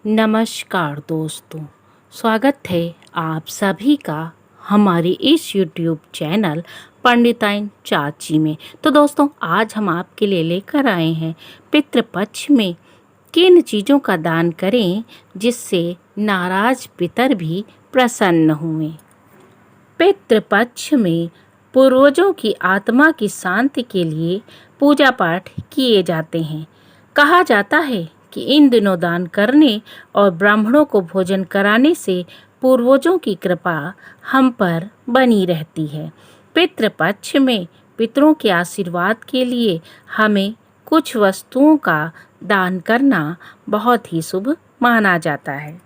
नमस्कार दोस्तों, स्वागत है आप सभी का हमारे इस YouTube चैनल पंडिताइन चाची में। तो दोस्तों, आज हम आपके लिए लेकर आए हैं पितृपक्ष में किन चीज़ों का दान करें जिससे नाराज पितर भी प्रसन्न हुए। पितृपक्ष में पूर्वजों की आत्मा की शांति के लिए पूजा पाठ किए जाते हैं। कहा जाता है कि इन दिनों दान करने और ब्राह्मणों को भोजन कराने से पूर्वजों की कृपा हम पर बनी रहती है। पितृपक्ष में पितरों के आशीर्वाद के लिए हमें कुछ वस्तुओं का दान करना बहुत ही शुभ माना जाता है।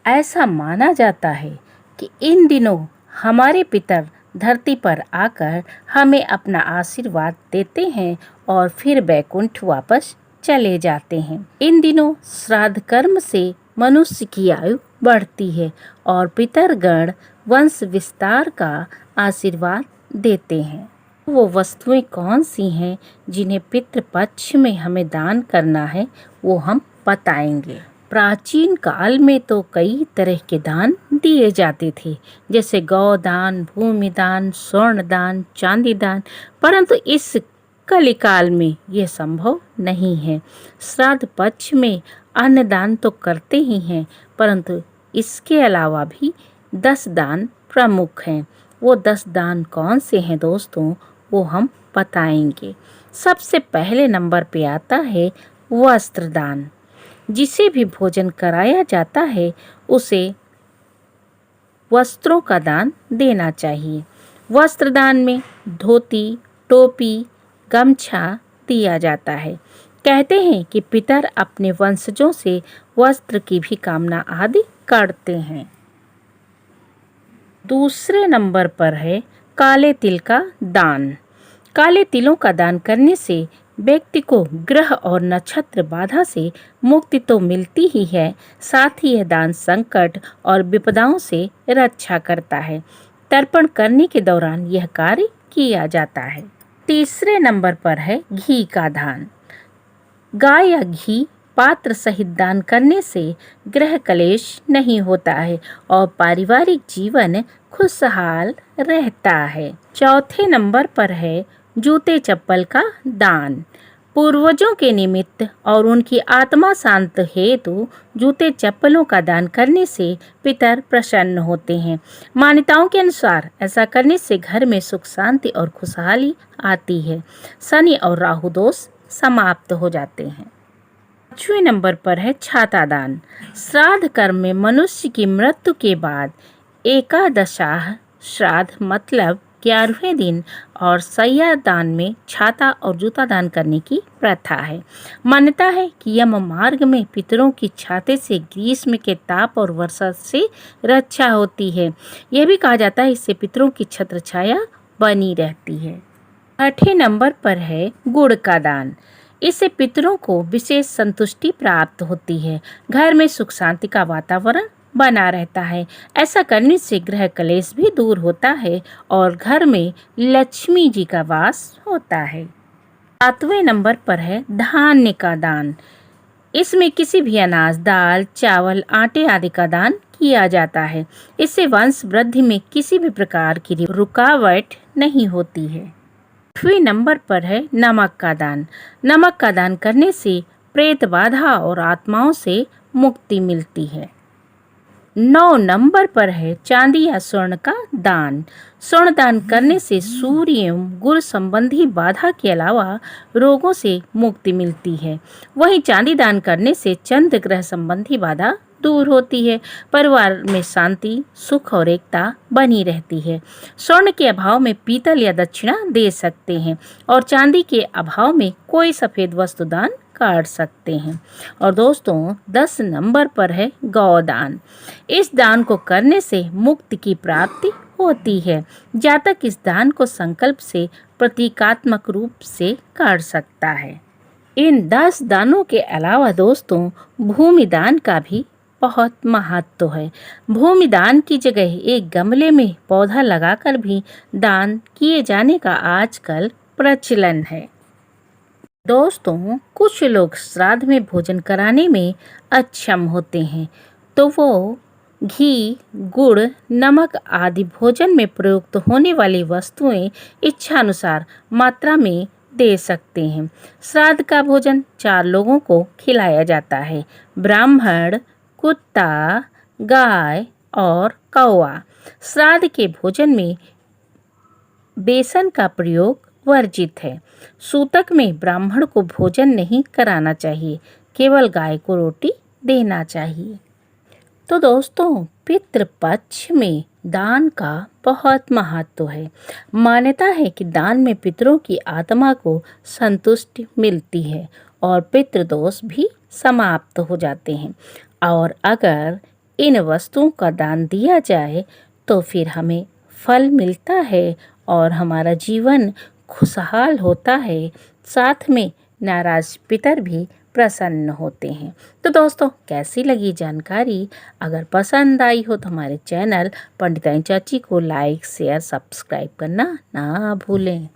ऐसा माना जाता है कि इन दिनों हमारे पितर धरती पर आकर हमें अपना आशीर्वाद देते हैं और फिर बैकुंठ वापस चले जाते हैं। इन दिनों श्राद्ध कर्म से मनुष्य की आयु बढ़ती है और पितरगण वंश विस्तार का आशीर्वाद देते हैं। वो वस्तुएं कौन सी हैं जिन्हें पितृपक्ष में हमें दान करना है, वो हम बताएंगे। प्राचीन काल में तो कई तरह के दान दिए जाते थे, जैसे गौदान, भूमि दान, स्वर्ण दान, चांदी दान, परंतु इस कलिकाल में यह संभव नहीं है। श्राद्ध पक्ष में अन्न दान तो करते ही हैं, परंतु इसके अलावा भी 10 दान प्रमुख हैं। वो 10 दान कौन से हैं दोस्तों, वो हम बताएंगे। सबसे पहले नंबर पे आता है वस्त्र दान। जिसे भी भोजन कराया जाता है उसे वस्त्रों का दान देना चाहिए। वस्त्र दान में धोती, टोपी, गमछा दिया जाता है। कहते हैं कि पितर अपने वंशजों से वस्त्र की भी कामना आदि करते हैं। दूसरे नंबर पर है काले तिल का दान। काले तिलों का दान करने से व्यक्ति को ग्रह और नक्षत्र बाधा से मुक्ति तो मिलती ही है, साथ ही यह दान संकट और विपदाओं से रक्षा करता है। तर्पण करने के दौरान यह कार्य किया जाता है। तीसरे नंबर पर है घी का दान। गाय या घी पात्र सहित दान करने से ग्रह कलेश नहीं होता है और पारिवारिक जीवन खुशहाल रहता है। चौथे नंबर पर है जूते चप्पल का दान। पूर्वजों के निमित्त और उनकी आत्मा शांत हेतु जूते चप्पलों का दान करने से पितर प्रसन्न होते हैं। मान्यताओं के अनुसार ऐसा करने से घर में सुख शांति और खुशहाली आती है। शनि और राहु दोष समाप्त हो जाते हैं। पांचवें नंबर पर है छाता दान। श्राद्ध कर्म में मनुष्य की मृत्यु के बाद एकादशाह श्राद्ध मतलब 11वें दिन और सैया दान में छाता और जूता दान करने की प्रथा है। मान्यता है कि यम मार्ग में पितरों की छाते से ग्रीष्म के ताप और वर्षा से रक्षा होती है। यह भी कहा जाता है इससे पितरों की छत्र छाया बनी रहती है। 8वें नंबर पर है गुड़ का दान। इससे पितरों को विशेष संतुष्टि प्राप्त होती है। घर में सुख शांति का वातावरण बना रहता है। ऐसा करने से ग्रह कलेश भी दूर होता है और घर में लक्ष्मी जी का वास होता है। 7वें नंबर पर है धान्य का दान। इसमें किसी भी अनाज, दाल, चावल, आटे आदि का दान किया जाता है। इससे वंश वृद्धि में किसी भी प्रकार की रुकावट नहीं होती है। 8वें नंबर पर है नमक का दान। नमक का दान करने से प्रेत बाधा और आत्माओं से मुक्ति मिलती है। 9 नंबर पर है चांदी या स्वर्ण का दान। स्वर्ण दान करने से सूर्य एवं गुरु संबंधी बाधा के अलावा रोगों से मुक्ति मिलती है। वहीं चांदी दान करने से चंद्र ग्रह संबंधी बाधा दूर होती है। परिवार में शांति, सुख और एकता बनी रहती है। स्वर्ण के अभाव में पीतल या दक्षिणा दे सकते हैं और चांदी के अभाव में कोई सफेद वस्तु दान कर सकते हैं। और दोस्तों 10 नंबर पर है गौदान। इस दान को करने से मुक्ति की प्राप्ति होती है। जातक इस दान को संकल्प से प्रतीकात्मक रूप से कर सकता है। इन 10 दानों के अलावा दोस्तों भूमि दान का भी बहुत महत्व है। भूमि दान की जगह एक गमले में पौधा लगाकर भी दान किए जाने का आजकल प्रचलन है। दोस्तों, कुछ लोग श्राद्ध में भोजन कराने में अक्षम होते हैं, तो वो घी, गुड़, नमक आदि भोजन में प्रयुक्त होने वाली वस्तुएं इच्छानुसार मात्रा में दे सकते हैं। श्राद्ध का भोजन 4 लोगों को खिलाया जाता है: ब्राह्मण, कुत्ता, गाय और कौवा। श्राद्ध के भोजन में बेसन का प्रयोग वर्जित है। सूतक में ब्राह्मण को भोजन नहीं कराना चाहिए, केवल गाय को रोटी देना चाहिए। तो दोस्तों, पितृपक्ष में दान का बहुत महत्व है। मान्यता है कि दान में पितरों की आत्मा को संतुष्टि मिलती है और पितृदोष भी समाप्त हो जाते हैं। और अगर इन वस्तुओं का दान दिया जाए तो फिर हमें फल मिलता है और हमारा जीवन खुशहाल होता है। साथ में नाराज पितर भी प्रसन्न होते हैं। तो दोस्तों, कैसी लगी जानकारी? अगर पसंद आई हो तो हमारे चैनल पंडिताइन चाची को लाइक, शेयर, सब्सक्राइब करना ना भूलें।